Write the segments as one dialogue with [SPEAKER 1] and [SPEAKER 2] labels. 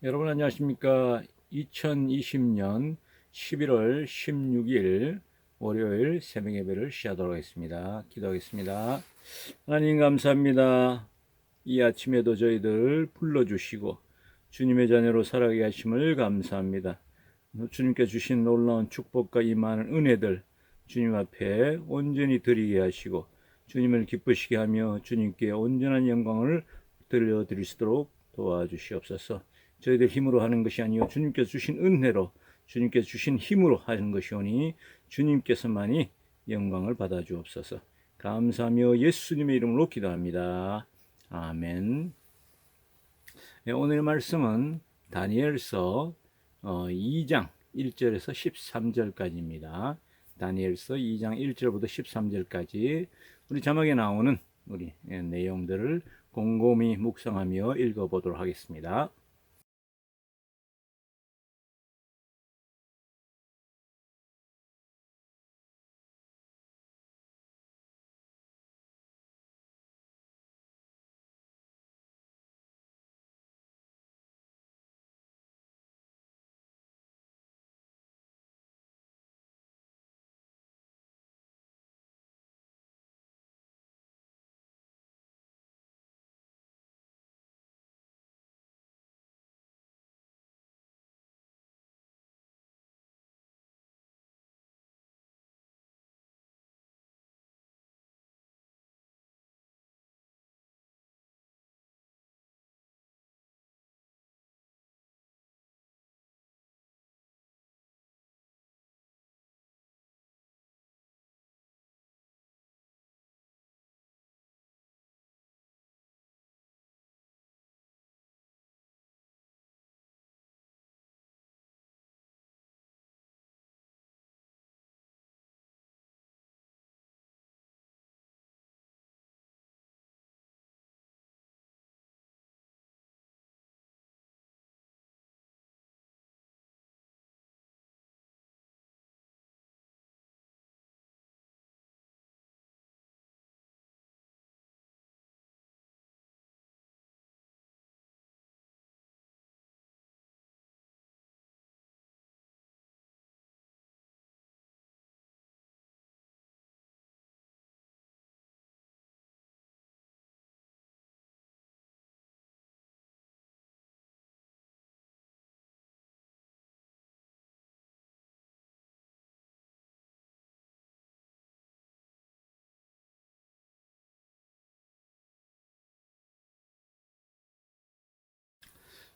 [SPEAKER 1] 여러분 안녕하십니까? 2020년 11월 16일 월요일 새벽 예배를 시작하도록 하겠습니다. 기도하겠습니다. 하나님 감사합니다. 이 아침에도 저희들 불러주시고 주님의 자녀로 살아가게 하심을 감사합니다. 주님께 주신 놀라운 축복과 이 많은 은혜들 주님 앞에 온전히 드리게 하시고 주님을 기쁘시게 하며 주님께 온전한 영광을 들려드릴 수 있도록 도와주시옵소서. 저희들 힘으로 하는 것이 아니요 주님께서 주신 은혜로 주님께서 주신 힘으로 하는 것이오니 주님께서만이 영광을 받아 주옵소서. 감사하며 예수님의 이름으로 기도합니다. 아멘. 네, 오늘 말씀은 다니엘서 2장 1절에서 13절까지입니다. 다니엘서 2장 1절부터 13절까지 우리 자막에 나오는 우리 내용들을 곰곰이 묵상하며 읽어보도록 하겠습니다.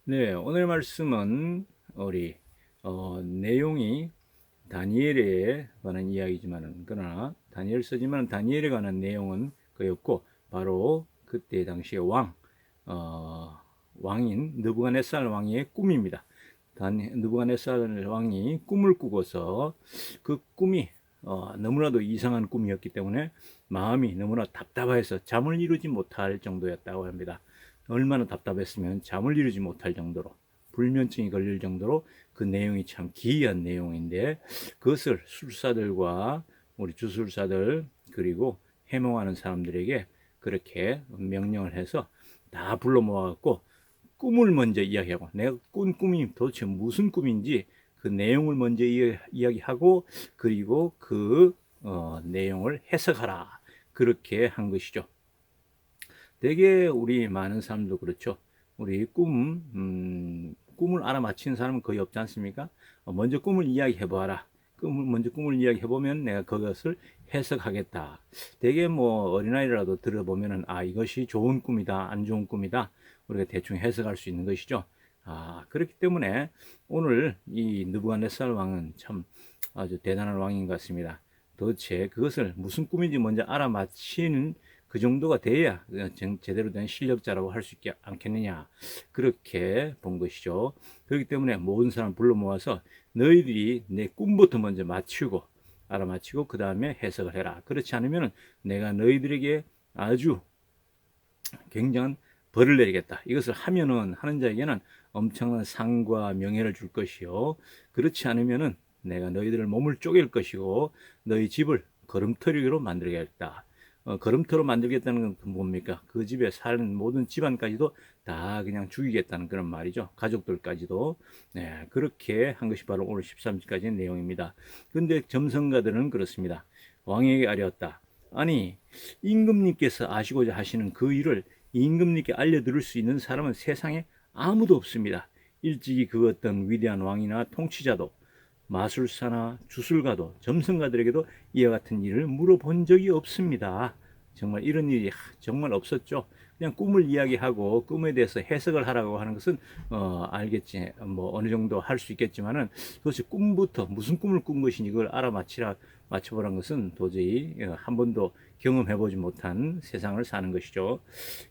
[SPEAKER 1] 네, 오늘 말씀은 우리 내용이 다니엘에 관한 이야기지만은 그러나 다니엘서지만 다니엘에 관한 내용은 그였고 바로 그때 당시의 왕인 느부갓네살 왕의 꿈입니다. 느부갓네살 왕이 꿈을 꾸고서 그 꿈이 너무나도 이상한 꿈이었기 때문에 마음이 너무나 답답해서 잠을 이루지 못할 정도였다고 합니다. 얼마나 답답했으면 잠을 이루지 못할 정도로 불면증이 걸릴 정도로 그 내용이 참 기이한 내용인데 그것을 술사들과 우리 주술사들 그리고 해몽하는 사람들에게 그렇게 명령을 해서 다 불러 모아갖고 꿈을 먼저 이야기하고 내가 꾼 꿈이 도대체 무슨 꿈인지 그 내용을 먼저 이야기하고 그리고 그 내용을 해석하라 그렇게 한 것이죠. 되게 우리 많은 사람도 그렇죠. 우리 꿈을 알아맞히는 사람은 거의 없지 않습니까? 먼저 꿈을 이야기해봐라. 먼저 꿈을 이야기해보면 내가 그것을 해석하겠다. 되게 뭐 어린아이라도 들어보면은 이것이 좋은 꿈이다, 안 좋은 꿈이다. 우리가 대충 해석할 수 있는 것이죠. 그렇기 때문에 오늘 이 느부갓네살 왕은 참 아주 대단한 왕인 것 같습니다. 도대체 그것을 무슨 꿈인지 먼저 알아맞히는 그 정도가 돼야 제대로 된 실력자라고 할 수 있지 않겠느냐 그렇게 본 것이죠. 그렇기 때문에 모든 사람 불러 모아서 너희들이 내 꿈부터 먼저 맞추고 알아맞히고 그 다음에 해석을 해라. 그렇지 않으면 내가 너희들에게 아주 굉장한 벌을 내리겠다. 이것을 하면은 하는 자에게는 엄청난 상과 명예를 줄 것이요. 그렇지 않으면은 내가 너희들을 몸을 쪼갤 것이고 너희 집을 걸음터리로 만들겠다. 걸음터로 만들겠다는 건 뭡니까? 그 집에 사는 모든 집안까지도 다 그냥 죽이겠다는 그런 말이죠. 가족들까지도. 네, 그렇게 한 것이 바로 오늘 13절까지의 내용입니다. 근데 점성가들은 그렇습니다. 왕에게 아뢰었다. 아니, 임금님께서 아시고자 하시는 그 일을 임금님께 알려드릴 수 있는 사람은 세상에 아무도 없습니다. 일찍이 그 어떤 위대한 왕이나 통치자도 마술사나 주술가도 점성가들에게도 이와 같은 일을 물어본 적이 없습니다. 정말 이런 일이 정말 없었죠. 그냥 꿈을 이야기하고 꿈에 대해서 해석을 하라고 하는 것은 알겠지. 뭐 어느 정도 할 수 있겠지만은 그것이 꿈부터 무슨 꿈을 꾼 것인지 그걸 맞춰보라는 것은 도저히 한 번도 경험해보지 못한 세상을 사는 것이죠.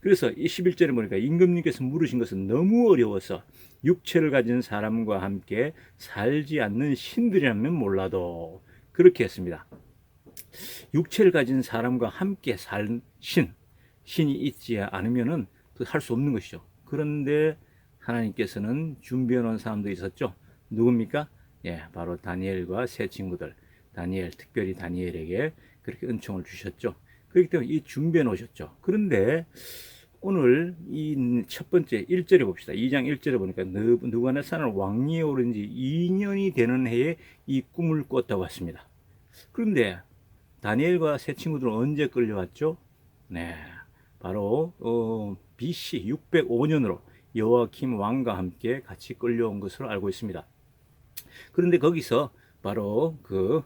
[SPEAKER 1] 그래서 이 11절에 보니까 임금님께서 물으신 것은 너무 어려워서 육체를 가진 사람과 함께 살지 않는 신들이라면 몰라도 그렇게 했습니다. 육체를 가진 사람과 함께 살 신이 있지 않으면은 할 수 없는 것이죠. 그런데 하나님께서는 준비해 놓은 사람도 있었죠. 누굽니까? 예, 바로 다니엘과 세 친구들. 다니엘, 특별히 다니엘에게 그렇게 은총을 주셨죠. 그렇기 때문에 이 준비해 놓으셨죠. 그런데 오늘 이 첫 번째 1절에 봅시다. 2장 1절에 보니까 느부갓네살은 왕위에 오른 지 2년이 되는 해에 이 꿈을 꿨다고 했습니다. 그런데 다니엘과 세 친구들은 언제 끌려왔죠? 네, 바로 BC 605년으로 여호와김 왕과 함께 같이 끌려온 것으로 알고 있습니다. 그런데 거기서 바로 그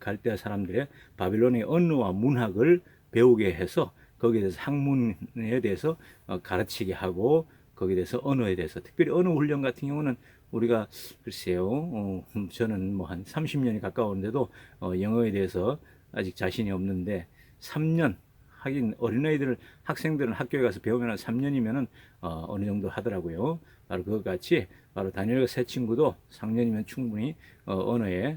[SPEAKER 1] 갈대아 사람들의 바빌론의 언어와 문학을 배우게 해서 거기에 대해서 학문에 대해서 가르치게 하고 거기에 대해서 언어에 대해서 특별히 언어 훈련 같은 경우는 우리가 글쎄요 저는 뭐 한 30년이 가까운데도 영어에 대해서 아직 자신이 없는데 3년 하긴 어린아이들 학생들은 학교에 가서 배우면 3년이면은 어느 정도 하더라고요. 바로 그것 같이 바로 다니엘과 세 친구도 3년이면 충분히 언어에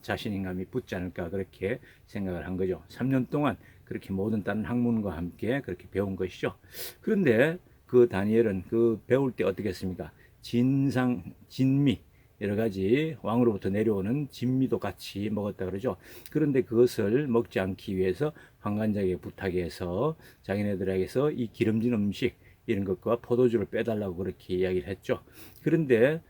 [SPEAKER 1] 자신감이 붙지 않을까 그렇게 생각을 한 거죠. 3년 동안 그렇게 모든 다른 학문과 함께 그렇게 배운 것이죠. 그런데 그 다니엘은 그 배울 때 어떻게 했습니까? 진미 여러 가지 왕으로부터 내려오는 진미도 같이 먹었다 그러죠. 그런데 그것을 먹지 않기 위해서 환관장에게 부탁해서 자기네들에게서 이 기름진 음식 이런 것과 포도주를 빼달라고 그렇게 이야기를 했죠. 그런데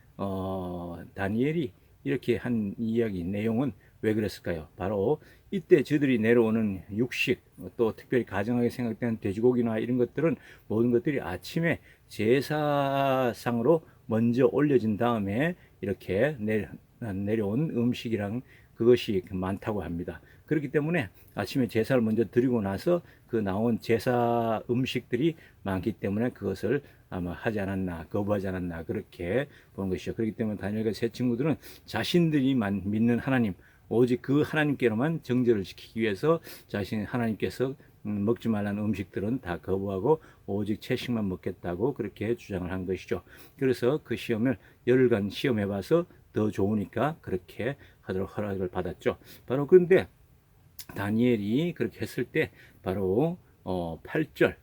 [SPEAKER 1] 다니엘이 이렇게 한 이야기 내용은 왜 그랬을까요? 바로 이때 저들이 내려오는 육식 또 특별히 가정하게 생각되는 돼지고기나 이런 것들은 모든 것들이 아침에 제사상으로 먼저 올려진 다음에 이렇게 내려온 음식이랑 그것이 많다고 합니다. 그렇기 때문에 아침에 제사를 먼저 드리고 나서 그 나온 제사 음식들이 많기 때문에 그것을 아마 하지 않았나 거부하지 않았나 그렇게 보는 것이죠. 그렇기 때문에 다니엘과 세 친구들은 자신들이 믿는 하나님 오직 그 하나님께로만 정죄를 지키기 위해서 자신 하나님께서 먹지 말라는 음식들은 다 거부하고 오직 채식만 먹겠다고 그렇게 주장을 한 것이죠. 그래서 그 시험을 열흘간 시험해 봐서 더 좋으니까 그렇게 하도록 허락을 받았죠. 바로 그런데 다니엘이 그렇게 했을 때 바로 8절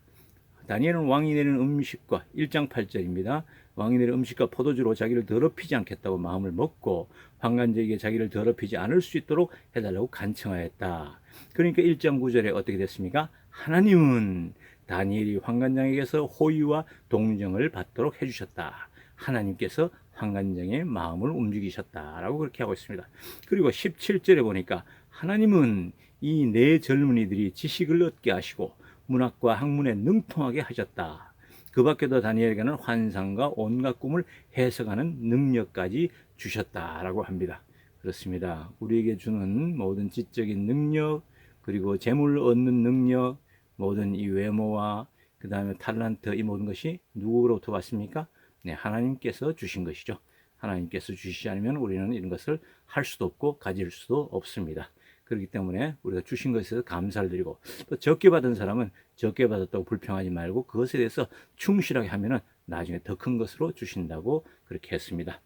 [SPEAKER 1] 다니엘은 왕이 내리는 음식과 1장 8절입니다. 왕이 내리는 음식과 포도주로 자기를 더럽히지 않겠다고 마음을 먹고 환관제에게 자기를 더럽히지 않을 수 있도록 해달라고 간청하였다. 그러니까 1장 9절에 어떻게 됐습니까? 하나님은 다니엘이 환관장에게서 호의와 동정을 받도록 해주셨다. 하나님께서 환관장의 마음을 움직이셨다라고 그렇게 하고 있습니다. 그리고 17절에 보니까 하나님은 이 네 젊은이들이 지식을 얻게 하시고 문학과 학문에 능통하게 하셨다. 그 밖에도 다니엘에게는 환상과 온갖 꿈을 해석하는 능력까지 주셨다라고 합니다. 그렇습니다. 우리에게 주는 모든 지적인 능력 그리고 재물을 얻는 능력 모든 이 외모와 그 다음에 탤런트 이 모든 것이 누구로부터 왔습니까? 네, 하나님께서 주신 것이죠. 하나님께서 주시지 않으면 우리는 이런 것을 할 수도 없고 가질 수도 없습니다. 그렇기 때문에 우리가 주신 것에 대해서 감사를 드리고 또 적게 받은 사람은 적게 받았다고 불평하지 말고 그것에 대해서 충실하게 하면은 나중에 더 큰 것으로 주신다고 그렇게 했습니다.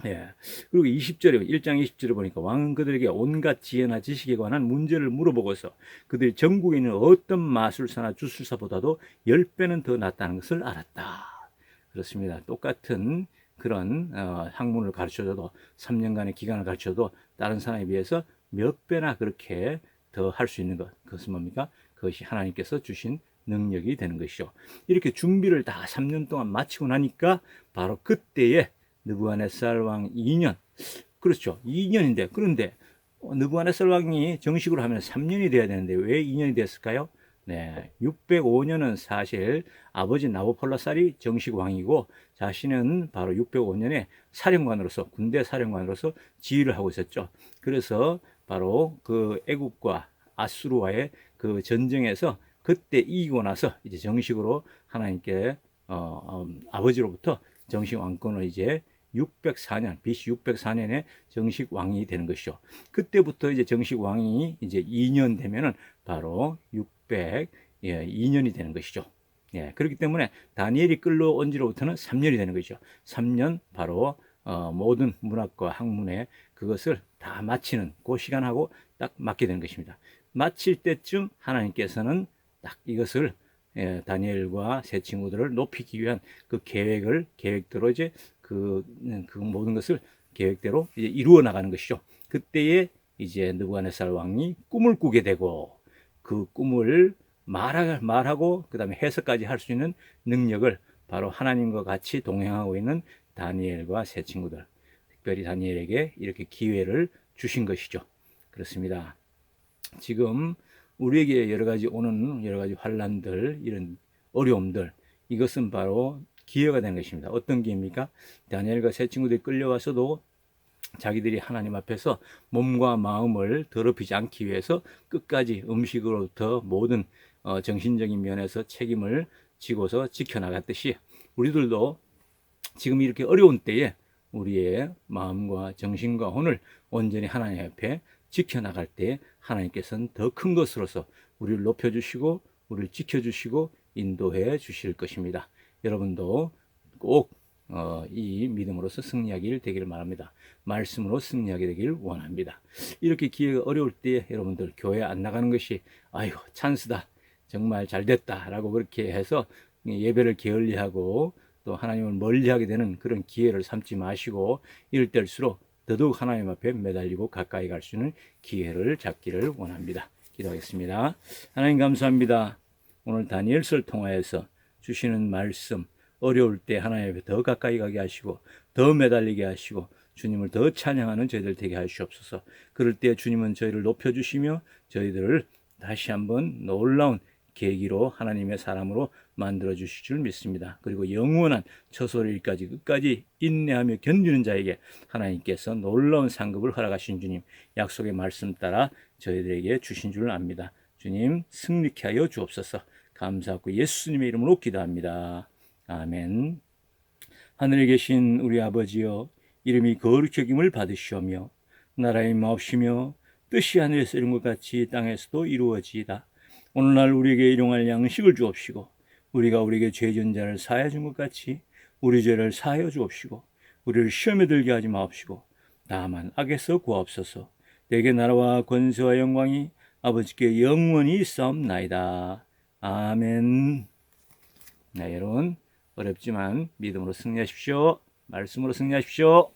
[SPEAKER 1] 예. 그리고 20절에 1장 20절에 보니까 왕은 그들에게 온갖 지혜나 지식에 관한 문제를 물어보고서 그들이 전국에 있는 어떤 마술사나 주술사보다도 10배는 더 낫다는 것을 알았다. 그렇습니다. 똑같은 그런 학문을 가르쳐줘도 3년간의 기간을 가르쳐도 다른 사람에 비해서 몇 배나 그렇게 더 할 수 있는 것 그것은 뭡니까? 그것이 하나님께서 주신 능력이 되는 것이죠. 이렇게 준비를 다 3년 동안 마치고 나니까 바로 그때에 느부갓네살 왕 2년, 그렇죠. 2년인데, 그런데 느부갓네살 왕이 정식으로 하면 3년이 돼야 되는데 왜 2년이 됐을까요? 네, 605년은 사실 아버지 나보폴라살이 정식 왕이고 자신은 바로 605년에 사령관으로서, 군대 사령관으로서 지휘를 하고 있었죠. 그래서 바로 그 애국과 아수르와의 그 전쟁에서 그때 이기고 나서 이제 정식으로 하나님께 아버지로부터 정식 왕권을 이제 604년, BC 604년에 정식 왕이 되는 것이죠. 그때부터 이제 정식 왕이 이제 2년 되면은 바로 602년이 되는 것이죠. 예, 그렇기 때문에 다니엘이 끌려온 지로부터는 3년이 되는 것이죠. 3년 바로 모든 문학과 학문에 그것을 다 마치는 그 시간하고 딱 맞게 되는 것입니다. 마칠 때쯤 하나님께서는 딱 이것을 다니엘과 세 친구들을 높이기 위한 그 계획대로 이제 그 모든 것을 계획대로 이제 이루어 나가는 것이죠. 그때에 이제 느부갓네살 왕이 꿈을 꾸게 되고 그 꿈을 말하고 그다음에 해석까지 할 수 있는 능력을 바로 하나님과 같이 동행하고 있는 다니엘과 세 친구들, 특별히 다니엘에게 이렇게 기회를 주신 것이죠. 그렇습니다. 지금 우리에게 여러 가지 오는 여러 가지 환란들, 이런 어려움들, 이것은 바로 기회가 되는 것입니다. 어떤 기회입니까? 다니엘과 세 친구들이 끌려와서도 자기들이 하나님 앞에서 몸과 마음을 더럽히지 않기 위해서 끝까지 음식으로부터 모든 정신적인 면에서 책임을 지고서 지켜나갔듯이 우리들도 지금 이렇게 어려운 때에 우리의 마음과 정신과 혼을 온전히 하나님 앞에 지켜나갈 때 하나님께서는 더 큰 것으로서 우리를 높여주시고 우리를 지켜주시고 인도해 주실 것입니다. 여러분도 꼭 이 믿음으로서 승리하길 되기를 바랍니다. 말씀으로 승리하게 되길 원합니다. 이렇게 기회가 어려울 때 여러분들 교회 안 나가는 것이 아이고 찬스다, 정말 잘됐다 라고 그렇게 해서 예배를 게을리하고 또 하나님을 멀리하게 되는 그런 기회를 삼지 마시고 이럴 때일수록 더더욱 하나님 앞에 매달리고 가까이 갈 수 있는 기회를 잡기를 원합니다. 기도하겠습니다. 하나님 감사합니다. 오늘 다니엘서를 통하여서 주시는 말씀, 어려울 때 하나님 앞에 더 가까이 가게 하시고 더 매달리게 하시고 주님을 더 찬양하는 저희들 되게 하시옵소서. 그럴 때 주님은 저희를 높여주시며 저희들을 다시 한번 놀라운 계기로 하나님의 사람으로 만들어 주실 줄 믿습니다. 그리고 영원한 처소일까지 끝까지 인내하며 견디는 자에게 하나님께서 놀라운 상급을 허락하신 주님 약속의 말씀 따라 저희들에게 주신 줄 압니다. 주님 승리케 하여 주옵소서. 감사하고 예수님의 이름으로 기도합니다. 아멘. 하늘에 계신 우리 아버지여, 이름이 거룩히 여김을 받으시오며 나라의 마옵시며 뜻이 하늘에서 이룬 것 같이 땅에서도 이루어지이다. 오늘날 우리에게 일용할 양식을 주옵시고 우리가 우리에게 죄 지은 자를 사하여 준 것 같이 우리 죄를 사하여 주옵시고 우리를 시험에 들게 하지 마옵시고 다만 악에서 구하옵소서. 내게 나라와 권세와 영광이 아버지께 영원히 있사옵나이다. 아멘. 네, 여러분 어렵지만 믿음으로 승리하십시오. 말씀으로 승리하십시오.